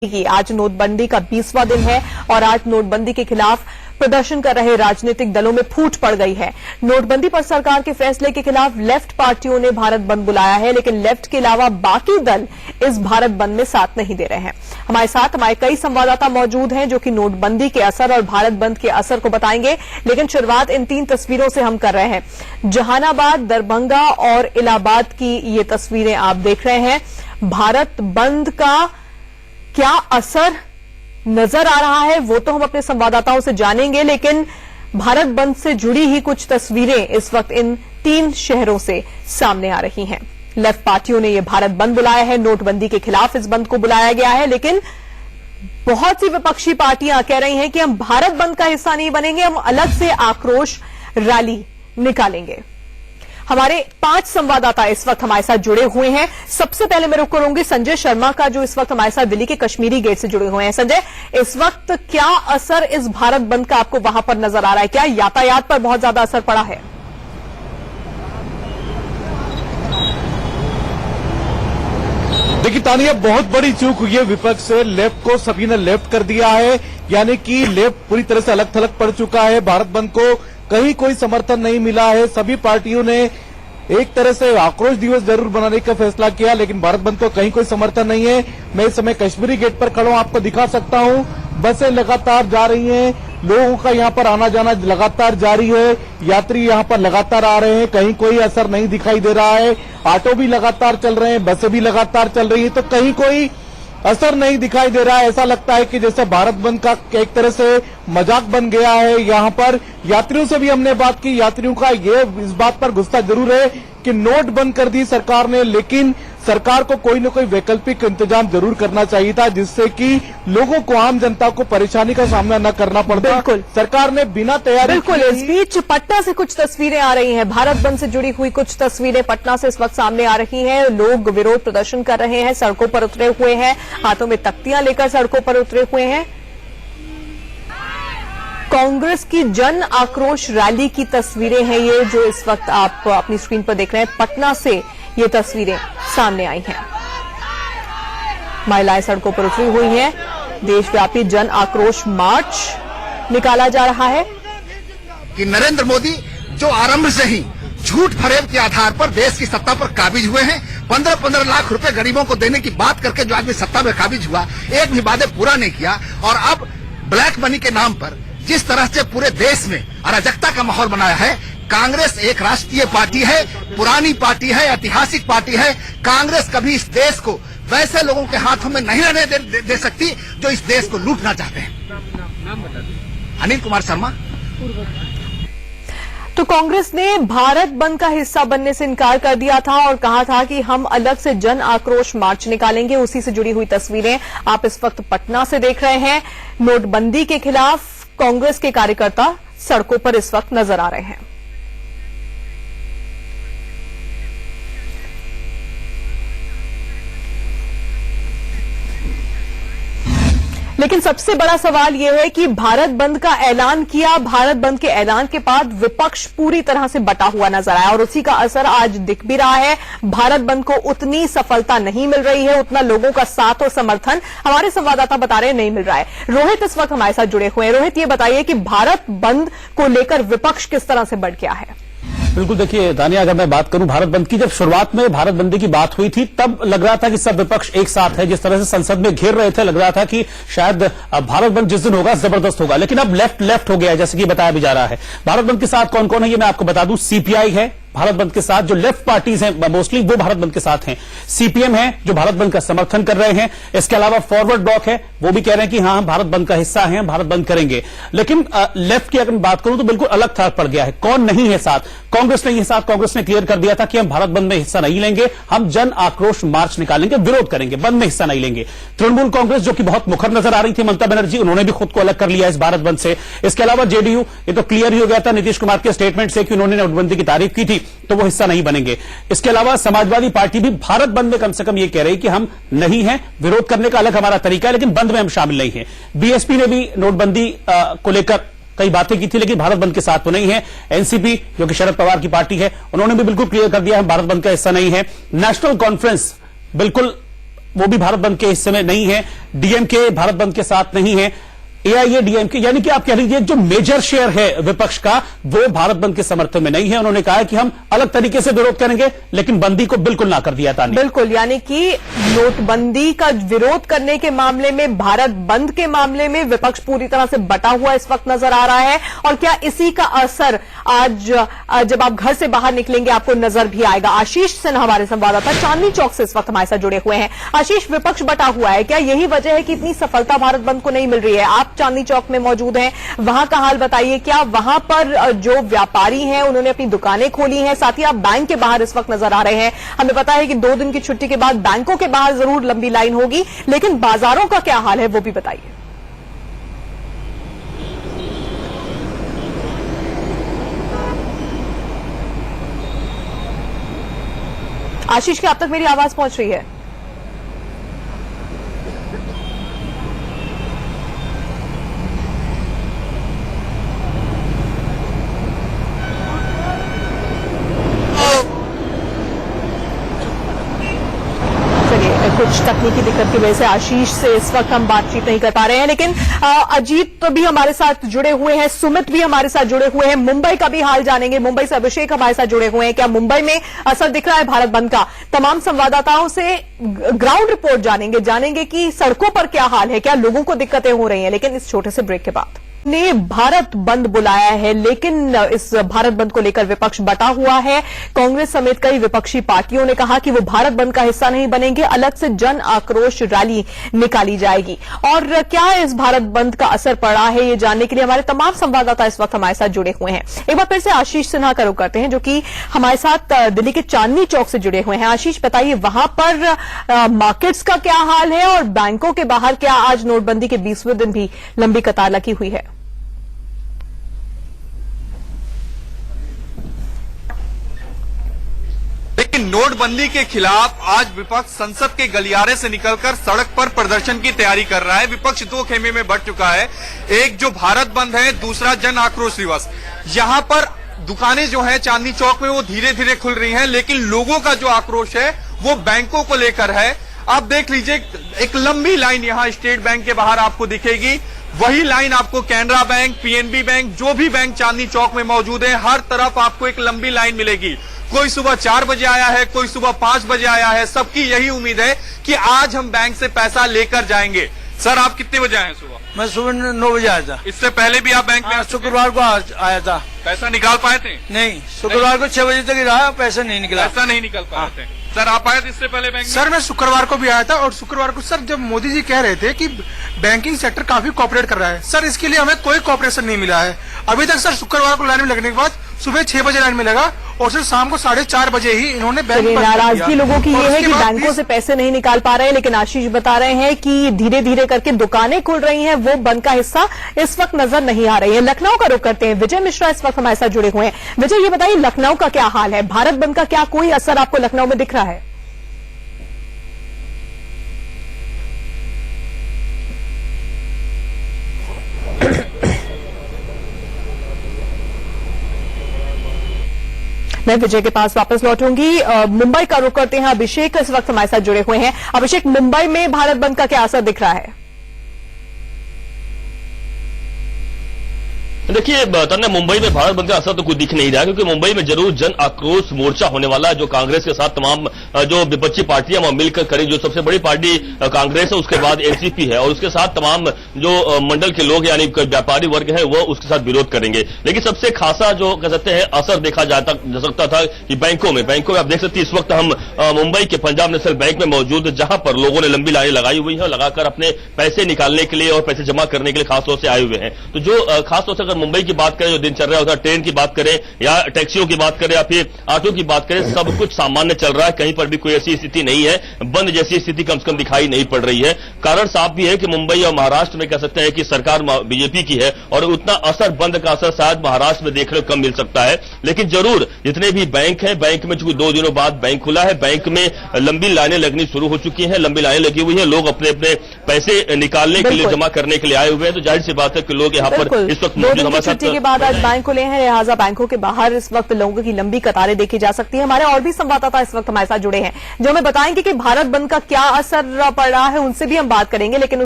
की आज नोटबंदी का 20वां दिन है और आज नोटबंदी के खिलाफ प्रदर्शन कर रहे राजनीतिक दलों में फूट पड़ गई है। नोटबंदी पर सरकार के फैसले के खिलाफ लेफ्ट पार्टियों ने भारत बंद बुलाया है, लेकिन लेफ्ट के अलावा बाकी दल इस भारत बंद में साथ नहीं दे रहे हैं। हमारे साथ हमारे कई संवाददाता मौजूद हैं जो कि नोटबंदी के असर और भारत बंद के असर को बताएंगे, लेकिन शुरुआत इन 3 तस्वीरों से हम कर रहे हैं। जहानाबाद, दरभंगा और इलाहाबाद की ये तस्वीरें आप देख रहे हैं। भारत बंद का क्या असर नजर आ रहा है वो तो हम अपने संवाददाताओं से जानेंगे, लेकिन भारत बंद से जुड़ी ही कुछ तस्वीरें इस वक्त इन 3 शहरों से सामने आ रही हैं। लेफ्ट पार्टियों ने यह भारत बंद बुलाया है, नोटबंदी के खिलाफ इस बंद को बुलाया गया है, लेकिन बहुत सी विपक्षी पार्टियां कह रही हैं कि हम भारत बंद का हिस्सा नहीं बनेंगे, हम अलग से आक्रोश रैली निकालेंगे। हमारे 5 संवाददाता इस वक्त हमारे साथ जुड़े हुए हैं। सबसे पहले मैं रुक करूंगी संजय शर्मा का, जो इस वक्त हमारे साथ दिल्ली के कश्मीरी गेट से जुड़े हुए हैं। संजय, इस वक्त क्या असर इस भारत बंद का आपको वहां पर नजर आ रहा है? क्या यातायात पर बहुत ज्यादा असर पड़ा है? देखिए तानिया, बहुत बड़ी चूक हुई है विपक्ष से। लेफ्ट को सभी ने लेफ्ट कर दिया है, यानी कि लेफ्ट पूरी तरह से अलग थलग पड़ चुका है। भारत बंद को कहीं कोई समर्थन नहीं मिला है। सभी पार्टियों ने एक तरह से आक्रोश दिवस जरूर बनाने का फैसला किया, लेकिन भारत बंद को कहीं कोई समर्थन नहीं है। मैं इस समय कश्मीरी गेट पर खड़ा हूं, आपको दिखा सकता हूं। बसें लगातार जा रही हैं, लोगों का यहां पर आना जाना लगातार जारी है, यात्री यहां पर लगातार आ रहे हैं, कहीं कोई असर नहीं दिखाई दे रहा है। ऑटो भी लगातार चल रहे हैं, बसें भी लगातार चल रही है, तो कहीं कोई असर नहीं दिखाई दे रहा है। ऐसा लगता है कि जैसे भारत बंद का एक तरह से मजाक बन गया है। यहाँ पर यात्रियों से भी हमने बात की, यात्रियों का ये इस बात पर गुस्सा जरूर है कि नोट बंद कर दी सरकार ने, लेकिन सरकार को कोई न कोई वैकल्पिक इंतजाम जरूर करना चाहिए था, जिससे कि लोगों को, आम जनता को परेशानी का सामना न करना पड़ता। बिल्कुल, सरकार ने बिना तैयारी। बिल्कुल, इस बीच पटना से कुछ तस्वीरें आ रही हैं, भारत बंद से जुड़ी हुई कुछ तस्वीरें पटना से इस वक्त सामने आ रही हैं। लोग विरोध प्रदर्शन कर रहे हैं, सड़कों पर उतरे हुए हैं, हाथों में तख्तियां लेकर सड़कों पर उतरे हुए हैं। कांग्रेस की जन आक्रोश रैली की तस्वीरें हैं ये, जो इस वक्त आप अपनी स्क्रीन पर देख रहे हैं। पटना से ये तस्वीरें सामने आई हैं। महिलाएं सड़कों पर उतरी हुई हैं। देशव्यापी जन आक्रोश मार्च निकाला जा रहा है कि नरेंद्र मोदी जो आरंभ से ही झूठ फरेब के आधार पर देश की सत्ता पर काबिज हुए हैं, 15-15 लाख रुपए गरीबों को देने की बात करके जो आदमी सत्ता में काबिज हुआ, एक भी वादे पूरा नहीं किया, और अब ब्लैक मनी के नाम पर जिस तरह से पूरे देश में अराजकता का माहौल बनाया है। कांग्रेस एक राष्ट्रीय पार्टी है, पुरानी पार्टी है, ऐतिहासिक पार्टी है। कांग्रेस कभी इस देश को वैसे लोगों के हाथों में नहीं रहने दे सकती जो इस देश को लूटना चाहते हैं। अनिल कुमार शर्मा। तो कांग्रेस ने भारत बंद का हिस्सा बनने से इनकार कर दिया था और कहा था कि हम अलग से जन आक्रोश मार्च निकालेंगे। उसी से जुड़ी हुई तस्वीरें आप इस वक्त पटना से देख रहे हैं। नोटबंदी के खिलाफ कांग्रेस के कार्यकर्ता सड़कों पर इस वक्त नजर आ रहे हैं। लेकिन सबसे बड़ा सवाल यह है कि भारत बंद का ऐलान किया, भारत बंद के ऐलान के बाद विपक्ष पूरी तरह से बटा हुआ नजर आया और उसी का असर आज दिख भी रहा है। भारत बंद को उतनी सफलता नहीं मिल रही है, उतना लोगों का साथ और समर्थन हमारे संवाददाता बता रहे हैं नहीं मिल रहा है। रोहित इस वक्त हमारे साथ जुड़े हुए हैं। रोहित, ये बताइए कि भारत बंद को लेकर विपक्ष किस तरह से बढ़ गया है? बिल्कुल, देखिए दानिया, अगर मैं बात करूं भारत बंद की, जब शुरुआत में भारत बंद की बात हुई थी तब लग रहा था कि सब विपक्ष एक साथ है। जिस तरह से संसद में घेर रहे थे, लग रहा था कि शायद भारत बंद जिस दिन होगा जबरदस्त होगा, लेकिन अब लेफ्ट हो गया है, जैसे कि बताया भी जा रहा है। भारत बंद के साथ कौन कौन है ये मैं आपको बता दूं। सीपीआई है भारत बंद के साथ, जो लेफ्ट पार्टीज हैं मोस्टली वो भारत बंद के साथ हैं। सीपीएम है जो भारत बंद का समर्थन कर रहे हैं। इसके अलावा फॉरवर्ड ब्लॉक है, वो भी कह रहे हैं कि हाँ, हम भारत बंद का हिस्सा हैं, भारत बंद करेंगे। लेकिन लेफ्ट की अगर मैं बात करूं तो बिल्कुल अलग थलग पड़ गया है। कौन नहीं है साथ? कांग्रेस नहीं है साथ। कांग्रेस ने क्लियर कर दिया था कि हम भारत बंद में हिस्सा नहीं लेंगे, हम जन आक्रोश मार्च निकालेंगे, विरोध करेंगे, बंद में हिस्सा नहीं लेंगे। तृणमूल कांग्रेस, जो कि बहुत मुखर नजर आ रही थी, ममता बनर्जी, उन्होंने भी खुद को अलग कर लिया इस भारत बंद से। इसके अलावा जेडीयू, ये तो क्लियर ही हो गया था नीतीश कुमार के स्टेटमेंट से कि उन्होंने नोटबंदी की तारीफ की थी, तो वो हिस्सा नहीं बनेंगे। इसके अलावा समाजवादी पार्टी भी भारत बंद में कम से कम ये कह रही कि हम नहीं हैं, विरोध करने का अलग हमारा तरीका है, लेकिन बंद में हम शामिल नहीं हैं। बीएसपी ने भी नोटबंदी को लेकर कई बातें की थी, लेकिन भारत बंद के साथ तो नहीं है। एनसीपी, जो कि शरद पवार की पार्टी है, उन्होंने भी बिल्कुल क्लियर कर दिया हम भारत बंद का हिस्सा नहीं है। नेशनल कॉन्फ्रेंस बिल्कुल वो भी भारत बंद के हिस्से में नहीं है, डीएमके भारत बंद के साथ नहीं है, एआईएडीएमके, यानी कि आप कह लीजिए जो मेजर शेयर है विपक्ष का वो भारत बंद के समर्थन में नहीं है। उन्होंने कहा है कि हम अलग तरीके से विरोध करेंगे, लेकिन बंदी को बिल्कुल ना कर दिया तानी। बिल्कुल, यानी कि नोटबंदी का विरोध करने के मामले में, भारत बंद के मामले में विपक्ष पूरी तरह से बटा हुआ इस वक्त नजर आ रहा है। और क्या इसी का असर आज जब आप घर से बाहर निकलेंगे आपको नजर भी आएगा? आशीष सिन्हा हमारे संवाददाता चांदनी चौक से इस वक्त हमारे साथ जुड़े हुए हैं। आशीष, विपक्ष बटा हुआ है, क्या यही वजह है कि इतनी सफलता भारत बंद को नहीं मिल रही है? आप चांदनी चौक में मौजूद हैं, वहां का हाल बताइए। क्या वहां पर जो व्यापारी हैं उन्होंने अपनी दुकानें खोली हैं? साथ ही आप बैंक के बाहर इस वक्त नजर आ रहे हैं। हमें पता है कि 2 दिन की छुट्टी के बाद बैंकों के बाहर जरूर लंबी लाइन होगी, लेकिन बाजारों का क्या हाल है वो भी बताइए। आशीष, क्या अब तक मेरी आवाज पहुंच रही है? कुछ तकनीकी दिक्कत की वजह से आशीष से इस वक्त हम बातचीत नहीं कर पा रहे हैं, लेकिन अजीत तो भी हमारे साथ जुड़े हुए हैं, सुमित भी हमारे साथ जुड़े हुए हैं, मुंबई का भी हाल जानेंगे। मुंबई से अभिषेक हमारे साथ जुड़े हुए हैं। क्या मुंबई में असर दिख रहा है भारत बंद का? तमाम संवाददाताओं से ग्राउंड रिपोर्ट जानेंगे कि सड़कों पर क्या हाल है, क्या लोगों को दिक्कतें हो रही हैं। लेकिन इस छोटे से ब्रेक के बाद ने भारत बंद बुलाया है, लेकिन इस भारत बंद को लेकर विपक्ष बटा हुआ है। कांग्रेस समेत कई विपक्षी पार्टियों ने कहा कि वो भारत बंद का हिस्सा नहीं बनेंगे, अलग से जन आक्रोश रैली निकाली जाएगी। और क्या इस भारत बंद का असर पड़ा है, ये जानने के लिए हमारे तमाम संवाददाता इस वक्त हमारे साथ जुड़े हुए हैं। एक बार फिर से आशीष सिन्हा का रुख करते हैं, जो कि हमारे साथ दिल्ली के चांदनी चौक से जुड़े हुए हैं। आशीष, बताइए वहां पर मार्केट्स का क्या हाल है और बैंकों के बाहर क्या आज नोटबंदी के 20वें दिन भी लंबी कतार लगी हुई है? लेकिन नोटबंदी के खिलाफ आज विपक्ष संसद के गलियारे से निकलकर सड़क पर प्रदर्शन की तैयारी कर रहा है। विपक्ष 2 खेमे में बंट चुका है, एक जो भारत बंद है, दूसरा जन आक्रोश दिवस। यहां पर दुकानें जो हैं चांदनी चौक में वो धीरे धीरे खुल रही हैं, लेकिन लोगों का जो आक्रोश है वो बैंकों को लेकर है। आप देख लीजिए, एक लंबी लाइन यहां स्टेट बैंक के बाहर आपको दिखेगी, वही लाइन आपको कैनरा बैंक, पीएनबी बैंक, जो भी बैंक चांदनी चौक में मौजूद है, हर तरफ आपको एक लंबी लाइन मिलेगी। कोई सुबह 4 बजे आया है, कोई सुबह 5 बजे आया है। सबकी यही उम्मीद है कि आज हम बैंक से पैसा लेकर जाएंगे। सर, आप कितने बजे आए हैं सुबह? मैं सुबह 9 बजे आया था। इससे पहले भी आप बैंक में? शुक्रवार को आया था। पैसा निकाल पाए थे? नहीं, शुक्रवार को 6 बजे तक ही रहा, पैसा नहीं निकला। पैसा नहीं निकल पाए थे। सर, आप आए थे इससे पहले बैंक में? सर, मैं शुक्रवार को भी आया था, और शुक्रवार को सर जब मोदी जी कह रहे थे कि बैंकिंग सेक्टर काफी कोऑपरेट कर रहा है, सर इसके लिए हमें कोई कोऑपरेशन नहीं मिला है अभी तक। सर, शुक्रवार को लाइन में लगने के बाद सुबह 6 बजे लाइन में लगा, और फिर शाम को 4:30 बजे ही इन्होंने बैंक बंद कर दिया। नाराजगी लोगों की ये है कि बैंकों से पैसे नहीं निकाल पा रहे हैं, लेकिन आशीष बता रहे हैं कि धीरे धीरे करके दुकानें खुल रही हैं, वो बंद का हिस्सा इस वक्त नजर नहीं आ रही है। लखनऊ का रुख करते हैं, विजय मिश्रा इस वक्त हमारे साथ जुड़े हुए हैं। विजय, ये बताइए लखनऊ का क्या हाल है? भारत बंद का क्या कोई असर आपको लखनऊ में दिख रहा है? मैं विजय के पास वापस लौटूंगी। मुंबई का रुख करते हैं, अभिषेक इस वक्त हमारे साथ जुड़े हुए हैं। अभिषेक, मुंबई में भारत बंद का क्या असर दिख रहा है? देखिए तन्ने, मुंबई में भारत बंद का असर तो कुछ दिख नहीं रहा, क्योंकि मुंबई में जरूर जन आक्रोश मोर्चा होने वाला है, जो कांग्रेस के साथ तमाम जो विपक्षी पार्टियां वहां मिलकर करें। जो सबसे बड़ी पार्टी कांग्रेस है, उसके बाद एनसीपी है, और उसके साथ तमाम जो मंडल के लोग यानी व्यापारी वर्ग है वो उसके साथ विरोध करेंगे। लेकिन सबसे खासा जो कह सकते हैं असर देखा जा सकता था कि बैंकों में आप देख सकते हैं, इस वक्त हम मुंबई के पंजाब नेशनल बैंक में मौजूद है, जहां पर लोगों ने लंबी लाइनें लगाई हुई है, लगाकर अपने पैसे निकालने के लिए और पैसे जमा करने के लिए खासतौर से आए हुए हैं। तो जो खासतौर से अगर मुंबई की बात करें, जो दिनचर्या होता है, ट्रेन की बात करें या टैक्सियों की बात करें या फिर ऑटो की बात करें, सब कुछ सामान्य चल रहा है। कहीं पर भी कोई ऐसी स्थिति नहीं है, बंद जैसी स्थिति कम से कम दिखाई नहीं पड़ रही है। कारण साफ भी है कि मुंबई और महाराष्ट्र में कह सकते हैं कि सरकार बीजेपी की है, और उतना असर, बंद का असर शायद महाराष्ट्र में देखने को कम मिल सकता है। लेकिन जरूर जितने भी बैंक हैं, बैंक में चूंकि 2 दिनों बाद बैंक खुला है, बैंक में लंबी लाइनें लगनी शुरू हो चुकी हैं, लंबी लाइनें लगी हुई है, लोग अपने अपने पैसे निकालने के लिए, जमा करने के लिए आए हुए हैं। तो जाहिर सी बात है कि लोग यहाँ पर इस वक्त मौजूद हमारे साथ छुट्टी के बाद आज बैंक खुले हैं, लिहाजा बैंकों के बाहर इस वक्त लोगों की लंबी कतारें देखी जा सकती है। हमारे और भी संवाददाता इस वक्त हमारे साथ जुड़े हैं जो हमें बताएंगे कि भारत बंद का क्या असर पड़ रहा है, उनसे भी हम बात करेंगे। लेकिन